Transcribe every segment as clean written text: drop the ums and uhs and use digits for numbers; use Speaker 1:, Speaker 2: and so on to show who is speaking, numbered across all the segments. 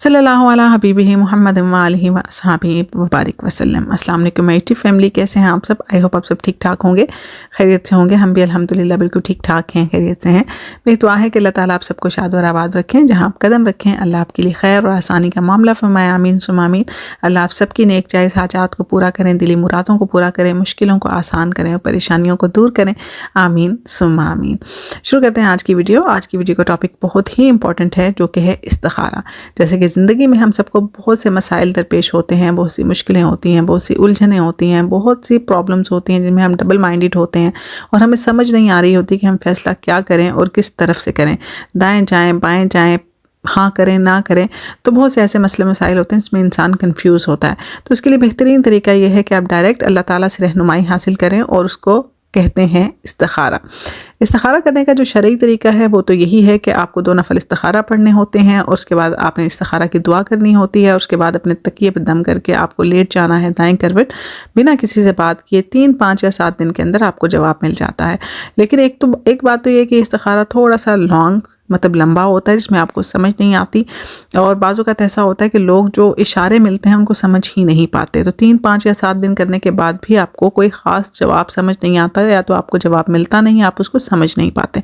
Speaker 1: صلی اللہ علیہ حبیبہ محمد و آلہ و اصحابہ وبارک وسلم۔ السلام علیکم میٹھی فیملی، کیسے ہیں آپ سب؟ آئی ہوپ آپ سب ٹھیک ٹھاک ہوں گے، خیریت سے ہوں گے۔ ہم بھی الحمدللہ بالکل ٹھیک ٹھاک ہیں، خیریت سے ہیں۔ میری دعا ہے کہ اللہ تعالیٰ آپ سب کو شاد اور آباد رکھیں، جہاں آپ قدم رکھیں اللہ آپ کے لیے خیر اور آسانی کا معاملہ فرمائے، آمین ثم آمین۔ اللہ آپ سب کی نیک جائز حاجات کو پورا کریں، دلی مرادوں کو پورا کریں، مشکلوں کو آسان کریں اور پریشانیوں کو دور کریں، آمین ثم آمین۔ شروع کرتے ہیں آج کی ویڈیو۔ آج کی ویڈیو کا ٹاپک بہت ہی امپورٹنٹ ہے، جو کہ ہے استخارہ۔ جیسے کہ زندگی میں ہم سب کو بہت سے مسائل درپیش ہوتے ہیں، بہت سی مشکلیں ہوتی ہیں، بہت سی الجھنیں ہوتی ہیں، بہت سی پرابلمز ہوتی ہیں جن میں ہم ڈبل مائنڈڈ ہوتے ہیں اور ہمیں سمجھ نہیں آ رہی ہوتی کہ ہم فیصلہ کیا کریں اور کس طرف سے کریں، دائیں جائیں بائیں جائیں، ہاں کریں نہ کریں۔ تو بہت سے ایسے مسئلے مسائل ہوتے ہیں جس میں انسان کنفیوز ہوتا ہے۔ تو اس کے لیے بہترین طریقہ یہ ہے کہ آپ ڈائریکٹ اللہ تعالیٰ سے رہنمائی حاصل کریں، اور اس کو کہتے ہیں استخارہ۔ استخارہ کرنے کا جو شرعی طریقہ ہے وہ تو یہی ہے کہ آپ کو 2 نفل استخارہ پڑھنے ہوتے ہیں، اور اس کے بعد آپ نے استخارہ کی دعا کرنی ہوتی ہے، اور اس کے بعد اپنے تکیے پہ دم کر کے آپ کو لیٹ جانا ہے دائیں کروٹ، بنا کسی سے بات کیے 3، 5 یا 7 دن کے اندر آپ کو جواب مل جاتا ہے۔ لیکن ایک بات تو یہ ہے کہ استخارہ تھوڑا سا مطلب لمبا ہوتا ہے، جس میں آپ کو سمجھ نہیں آتی، اور بعض اوقات ایسا ہوتا ہے کہ لوگ جو اشارے ملتے ہیں ان کو سمجھ ہی نہیں پاتے۔ تو 3، 5 یا 7 دن کرنے کے بعد بھی آپ کو کوئی خاص جواب سمجھ نہیں آتا، یا تو آپ کو جواب ملتا نہیں، آپ اس کو سمجھ نہیں پاتے۔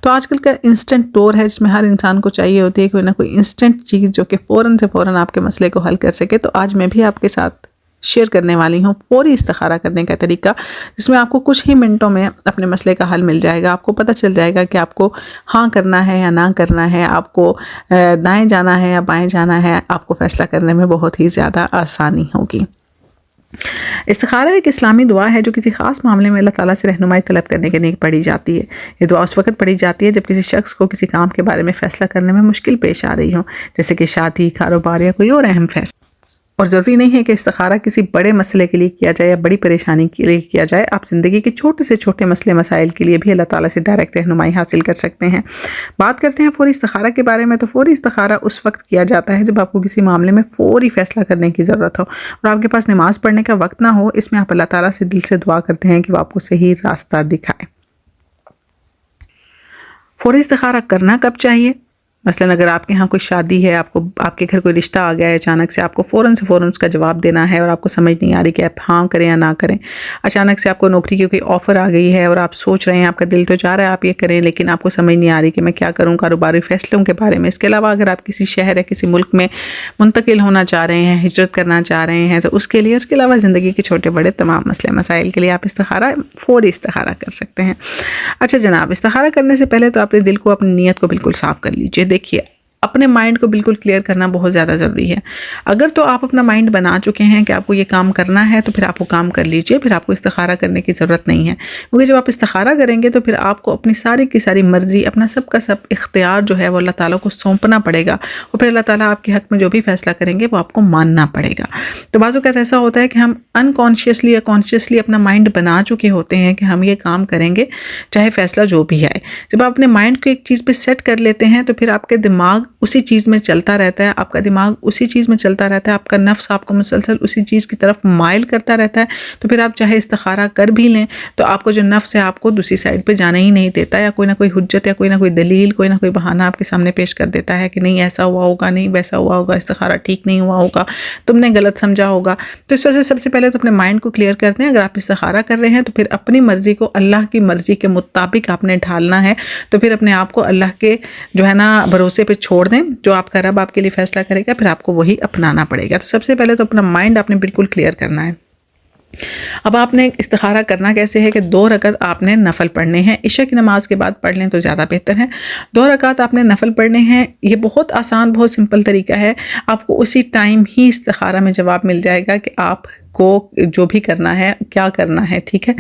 Speaker 1: تو آج کل کا انسٹنٹ دور ہے، جس میں ہر انسان کو چاہیے ہوتی ہے کوئی نہ کوئی انسٹنٹ چیز جو کہ فوراً سے فوراً آپ کے مسئلے کو حل کر سکے۔ تو آج میں بھی آپ کے ساتھ شیئر کرنے والی ہوں فوری استخارہ کرنے کا طریقہ، جس میں آپ کو کچھ ہی منٹوں میں اپنے مسئلے کا حل مل جائے گا۔ آپ کو پتہ چل جائے گا کہ آپ کو ہاں کرنا ہے یا نہ کرنا ہے، آپ کو دائیں جانا ہے یا بائیں جانا ہے۔ آپ کو فیصلہ کرنے میں بہت ہی زیادہ آسانی ہوگی۔ استخارہ ایک اسلامی دعا ہے جو کسی خاص معاملے میں اللہ تعالیٰ سے رہنمائی طلب کرنے کے لیے پڑھی جاتی ہے۔ یہ دعا اس وقت پڑھی جاتی ہے جب کسی شخص کو کسی کام کے بارے میں فیصلہ کرنے میں مشکل پیش آ رہی ہو، جیسے کہ شادی، کاروبار یا کوئی اور اہم فیصلہ۔ اور ضروری نہیں ہے کہ استخارہ کسی بڑے مسئلے کے لیے کیا جائے یا بڑی پریشانی کے لیے کیا جائے۔ آپ زندگی کے چھوٹے سے چھوٹے مسئلے مسائل کے لیے بھی اللہ تعالیٰ سے ڈائریکٹ رہنمائی حاصل کر سکتے ہیں۔ بات کرتے ہیں فوری استخارہ کے بارے میں۔ تو فوری استخارہ اس وقت کیا جاتا ہے جب آپ کو کسی معاملے میں فوری فیصلہ کرنے کی ضرورت ہو اور آپ کے پاس نماز پڑھنے کا وقت نہ ہو۔ اس میں آپ اللہ تعالیٰ سے دل سے دعا کرتے ہیں کہ وہ آپ کو صحیح راستہ دکھائے۔ فوری استخارہ کرنا کب چاہیے؟ مثلاً اگر آپ کے ہاں کوئی شادی ہے، آپ کے گھر کوئی رشتہ آ گیا ہے اچانک سے، آپ کو فوراً اس کا جواب دینا ہے اور آپ کو سمجھ نہیں آ رہی کہ آپ ہاں کریں یا نہ کریں۔ اچانک سے آپ کو نوکری کی کوئی آفر آ گئی ہے اور آپ سوچ رہے ہیں، آپ کا دل تو چاہ رہا ہے آپ یہ کریں، لیکن آپ کو سمجھ نہیں آ رہی کہ میں کیا کروں کاروباری فیصلوں کے بارے میں۔ اس کے علاوہ اگر آپ کسی شہر یا کسی ملک میں منتقل ہونا چاہ رہے ہیں، ہجرت کرنا چاہ رہے ہیں، تو اس کے علاوہ زندگی کے چھوٹے بڑے تمام مسئلے مسائل کے لیے آپ فوری استخارہ کر سکتے ہیں۔ اچھا جناب، استخارہ کرنے سے پہلے تو اپنے دل کو، اپنی نیت کو بالکل صاف کر لیجئے۔ دیکھیے، اپنے مائنڈ کو بالکل کلیئر کرنا بہت زیادہ ضروری ہے۔ اگر تو آپ اپنا مائنڈ بنا چکے ہیں کہ آپ کو یہ کام کرنا ہے، تو پھر آپ وہ کام کر لیجئے، پھر آپ کو استخارہ کرنے کی ضرورت نہیں ہے۔ کیونکہ جب آپ استخارہ کریں گے تو پھر آپ کو اپنی ساری کی ساری مرضی، اپنا سب کا سب اختیار جو ہے وہ اللہ تعالیٰ کو سونپنا پڑے گا، اور پھر اللہ تعالیٰ آپ کے حق میں جو بھی فیصلہ کریں گے وہ آپ کو ماننا پڑے گا۔ تو بعض اوقات ایسا ہوتا ہے کہ ہم انکانشیسلی یا کانشیسلی اپنا مائنڈ بنا چکے ہوتے ہیں کہ ہم یہ کام کریں گے چاہے فیصلہ جو بھی آئے۔ جب آپ اپنے مائنڈ کو ایک چیز پہ سیٹ کر لیتے ہیں تو پھر آپ کے دماغ اسی چیز میں چلتا رہتا ہے، آپ کا دماغ اسی چیز میں چلتا رہتا ہے، آپ کا نفس آپ کو مسلسل اسی چیز کی طرف مائل کرتا رہتا ہے۔ تو پھر آپ چاہے استخارہ کر بھی لیں تو آپ کو جو نفس ہے آپ کو دوسری سائڈ پہ جانا ہی نہیں دیتا، یا کوئی نہ کوئی حجت یا کوئی نہ کوئی دلیل، کوئی نہ کوئی بہانہ آپ کے سامنے پیش کر دیتا ہے کہ نہیں ایسا ہوا ہوگا، نہیں ویسا ہوا ہوگا، استخارہ ٹھیک نہیں ہوا ہوگا، تم نے غلط سمجھا ہوگا۔ تو اس وجہ سے سب سے پہلے تو اپنے مائنڈ کو کلیئر کرتے ہیں۔ اگر آپ استخارہ کر رہے ہیں تو پھر اپنی مرضی کو اللہ کی مرضی کے مطابق آپ نے ڈھالنا ہے۔ تو پھر اپنے آپ کو اللہ کے جو ہے نا بھروسے پہ چھوڑ دیں، جو آپ کا رب آپ کے لیے فیصلہ کرے گا پھر آپ کو وہی اپنانا پڑے گا۔ تو سب سے پہلے تو اپنا مائنڈ آپ نے بالکل کلیئر کرنا ہے۔ اب آپ نے استخارہ کرنا کیسے ہے کہ 2 رکعت آپ نے نفل پڑھنے ہیں، عشاء کی نماز کے بعد پڑھ لیں تو زیادہ بہتر ہے۔ 2 رکعت آپ نے نفل پڑھنے ہیں۔ یہ بہت آسان، بہت سمپل طریقہ ہے۔ آپ کو اسی ٹائم ہی استخارہ میں جواب مل جائے گا کہ آپ کو جو بھی کرنا ہے کیا کرنا ہے، ٹھیک ہے۔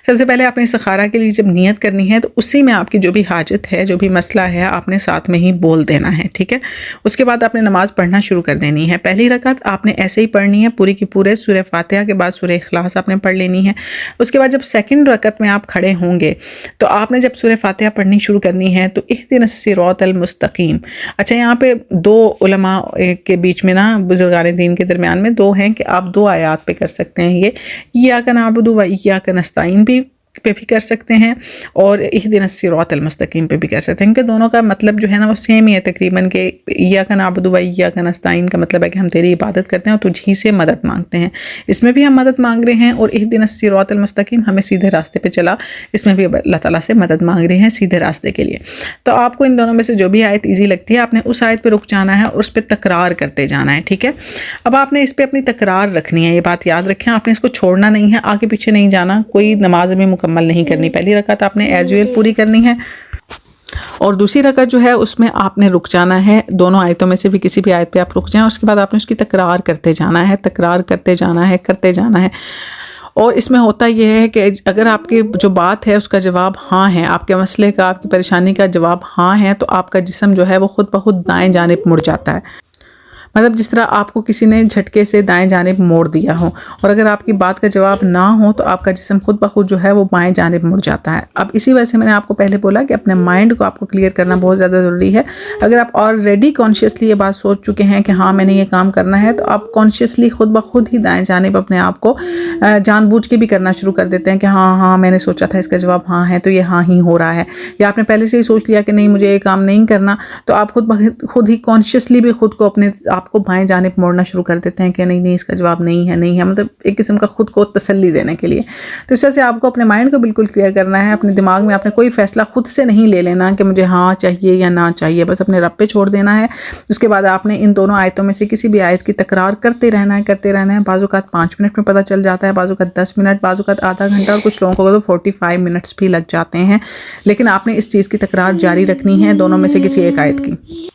Speaker 1: سب سے پہلے آپ نے استخارہ کے لیے جب نیت کرنی ہے تو اسی میں آپ کی جو بھی حاجت ہے، جو بھی مسئلہ ہے، آپ نے ساتھ میں ہی بول دینا ہے، ٹھیک ہے۔ اس کے بعد آپ نے نماز پڑھنا شروع کر دینی ہے۔ پہلی رکعت آپ نے ایسے ہی پڑھنی ہے، پوری کی پورے سورہ فاتحہ کے بعد سورہ اخلاص آپ نے پڑھ لینی ہے۔ اس کے بعد جب سیکنڈ رکعت میں آپ کھڑے ہوں گے تو آپ نے جب سورہ فاتحہ پڑھنی شروع کرنی ہے تو اہدنا الصراط المستقیم۔ اچھا، یہاں پہ 2 علماء کے بیچ میں نا، بزرگان دین کے درمیان میں 2 ہیں کہ آپ 2 آیات پہ کر سکتے ہیں۔ یہ ایاک نعبد و ایاک نستعین بھی پہ بھی کر سکتے ہیں اور اہدنا الصراط المستقیم پہ بھی کر سکتے ہیں، کیونکہ دونوں کا مطلب جو ہے نا وہ سیم ہی ہے تقریباً، کہ ایاک نعبد و ایاک نستعین کا مطلب ہے کہ ہم تیری عبادت کرتے ہیں اور تجھ ہی سے مدد مانگتے ہیں۔ اس میں بھی ہم مدد مانگ رہے ہیں، اور اہدنا الصراط المستقیم ہمیں سیدھے راستے پہ چلا، اس میں بھی اللہ تعالیٰ سے مدد مانگ رہے ہیں سیدھے راستے کے لیے۔ تو آپ کو ان دونوں میں سے جو بھی آیت ایزی لگتی ہے آپ نے اس آیت پہ رک جانا ہے اور اس پہ تکرار کرتے جانا ہے، ٹھیک ہے؟ اب آپ نے اس پہ اپنی تکرار رکھنی ہے، یہ بات یاد رکھیں، آپ نے اس کو چھوڑنا نہیں ہے، آگے پیچھے نہیں جانا، کوئی نماز میں مکمل نہیں کرنی، پہلی رکعت آپ نے ایز یوزول پوری کرنی ہے، اور دوسری رکعت جو ہے اس میں آپ نے رک جانا ہے، دونوں آیتوں میں سے بھی کسی بھی آیت پہ آپ رک جائیں، اس کے بعد آپ نے اس کی تکرار کرتے جانا ہے، تکرار کرتے جانا ہے، کرتے جانا ہے۔ اور اس میں ہوتا یہ ہے کہ اگر آپ کی جو بات ہے اس کا جواب ہاں ہے، آپ کے مسئلے کا، آپ کی پریشانی کا جواب ہاں ہے، تو آپ کا جسم جو ہے وہ خود بخود دائیں جانب مڑ جاتا ہے، مطلب جس طرح آپ کو کسی نے جھٹکے سے دائیں جانب موڑ دیا ہو، اور اگر آپ کی بات کا جواب نہ ہو تو آپ کا جسم خود بخود جو ہے وہ بائیں جانب مڑ جاتا ہے۔ اب اسی وجہ سے میں نے آپ کو پہلے بولا کہ اپنے مائنڈ کو آپ کو کلیئر کرنا بہت زیادہ ضروری ہے۔ اگر آپ آلریڈی کانشیسلی یہ بات سوچ چکے ہیں کہ ہاں میں نے یہ کام کرنا ہے، تو آپ کانشیسلی خود بخود ہی دائیں جانب اپنے آپ کو جان بوجھ کے بھی کرنا شروع کر دیتے ہیں کہ ہاں میں نے سوچا تھا اس کا جواب ہاں ہے، تو یہ ہاں ہی ہو رہا ہے، یا آپ نے پہلے سے ہی سوچ لیا کہ نہیں مجھے یہ کام نہیں کرنا، تو آپ خود ہی کانشیسلی بھی خود کو اپنے آپ کو بائیں جانب موڑنا شروع کر دیتے ہیں کہ نہیں اس کا جواب نہیں ہے، مطلب ایک قسم کا خود کو تسلی دینے کے لیے۔ تو اس طرح سے آپ کو اپنے مائنڈ کو بالکل کلیئر کرنا ہے، اپنے دماغ میں آپ نے کوئی فیصلہ خود سے نہیں لے لینا کہ مجھے ہاں چاہیے یا نہ چاہیے، بس اپنے رب پہ چھوڑ دینا ہے۔ اس کے بعد آپ نے ان دونوں آیتوں میں سے کسی بھی آیت کی تکرار کرتے رہنا ہے، بعض اوقات 5 منٹ میں پتہ چل جاتا ہے، بعض اوقات 10 منٹ، بعض اوقات آدھا گھنٹہ، اور کچھ لوگوں کو تو 45 منٹس بھی لگ جاتے ہیں، لیکن آپ نے اس چیز کی تکرار جاری رکھنی ہے دونوں میں سے کسی ایک آیت کی۔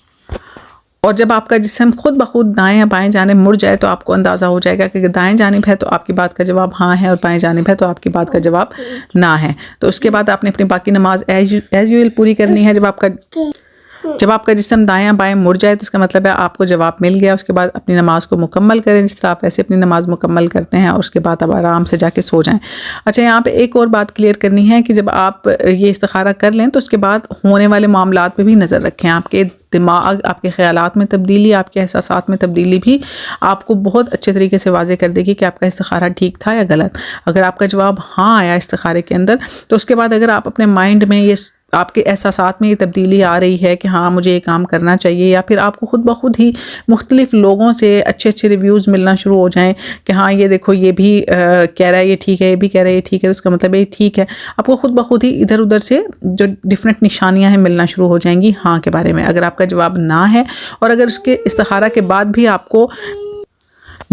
Speaker 1: اور جب آپ کا جسم خود بخود دائیں یا بائیں جانب مڑ جائے تو آپ کو اندازہ ہو جائے گا کہ دائیں جانب ہے تو آپ کی بات کا جواب ہاں ہے، اور بائیں جانب ہے تو آپ کی بات کا جواب نہ ہے۔ تو اس کے بعد آپ نے اپنی باقی نماز ایز یوزول پوری کرنی ہے۔ جب آپ کا جسم دائیں بائیں مڑ جائے تو اس کا مطلب ہے آپ کو جواب مل گیا۔ اس کے بعد اپنی نماز کو مکمل کریں جس طرح آپ ایسے اپنی نماز مکمل کرتے ہیں، اور اس کے بعد اب آرام سے جا کے سو جائیں۔ اچھا، یہاں پہ ایک اور بات کلیئر کرنی ہے کہ جب آپ یہ استخارہ کر لیں تو اس کے بعد ہونے والے معاملات پہ بھی نظر رکھیں۔ آپ کے دماغ، آپ کے خیالات میں تبدیلی، آپ کے احساسات میں تبدیلی بھی آپ کو بہت اچھے طریقے سے واضح کر دے گی کہ آپ کا استخارہ ٹھیک تھا یا غلط۔ اگر آپ کا جواب ہاں آیا استخارے کے اندر، تو اس کے بعد اگر آپ اپنے مائنڈ میں یہ، آپ کے احساسات میں یہ تبدیلی آ رہی ہے کہ ہاں مجھے یہ کام کرنا چاہیے، یا پھر آپ کو خود بخود ہی مختلف لوگوں سے اچھے ریویوز ملنا شروع ہو جائیں کہ ہاں یہ دیکھو یہ بھی کہہ رہا ہے یہ ٹھیک ہے، یہ بھی کہہ رہا ہے یہ ٹھیک ہے، تو اس کا مطلب یہ ٹھیک ہے، آپ کو خود بخود ہی ادھر ادھر سے جو ڈفرینٹ نشانیاں ہیں ملنا شروع ہو جائیں گی ہاں کے بارے میں۔ اگر آپ کا جواب نہ ہے، اور اگر اس کے استخارہ کے بعد بھی آپ کو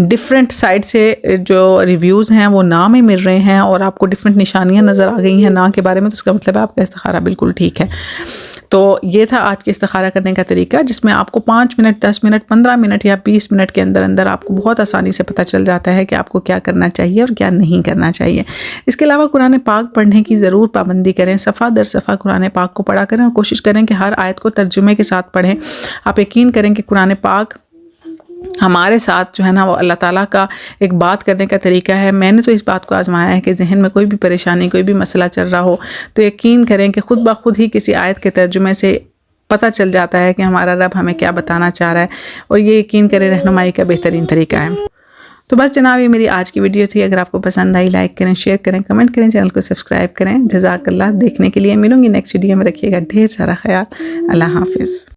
Speaker 1: ڈفرینٹ سائڈ سے جو ریویوز ہیں وہ نہ میں مل رہے ہیں، اور آپ کو ڈفرینٹ نشانیاں نظر آ گئی ہیں نہ کے بارے میں، تو اس کا مطلب ہے آپ کا استخارہ بالکل ٹھیک ہے۔ تو یہ تھا آج کے استخارہ کرنے کا طریقہ، جس میں آپ کو 5 منٹ، 10 منٹ، 15 منٹ یا 20 منٹ کے اندر اندر آپ کو بہت آسانی سے پتہ چل جاتا ہے کہ آپ کو کیا کرنا چاہیے اور کیا نہیں کرنا چاہیے۔ اس کے علاوہ قرآن پاک پڑھنے کی ضرور پابندی کریں، صفحہ در صفحہ قرآن پاک کو پڑھا کریں، اور کوشش کریں کہ ہر آیت کو ترجمے کے ساتھ پڑھیں۔ آپ یقین کریں کہ قرآن پاک ہمارے ساتھ جو ہے نا وہ اللہ تعالیٰ کا ایک بات کرنے کا طریقہ ہے۔ میں نے تو اس بات کو آزمایا ہے کہ ذہن میں کوئی بھی پریشانی، کوئی بھی مسئلہ چل رہا ہو تو یقین کریں کہ خود بخود ہی کسی آیت کے ترجمے سے پتہ چل جاتا ہے کہ ہمارا رب ہمیں کیا بتانا چاہ رہا ہے، اور یہ یقین کریں رہنمائی کا بہترین طریقہ ہے۔ تو بس جناب، یہ میری آج کی ویڈیو تھی۔ اگر آپ کو پسند آئی لائک کریں، شیئر کریں، کمنٹ کریں، چینل کو سبسکرائب کریں۔ جزاک اللہ۔ دیکھنے کے لیے ملوں گی نیکسٹ ویڈیو میں، رکھیے گا ڈھیر سارا خیال۔ اللہ حافظ۔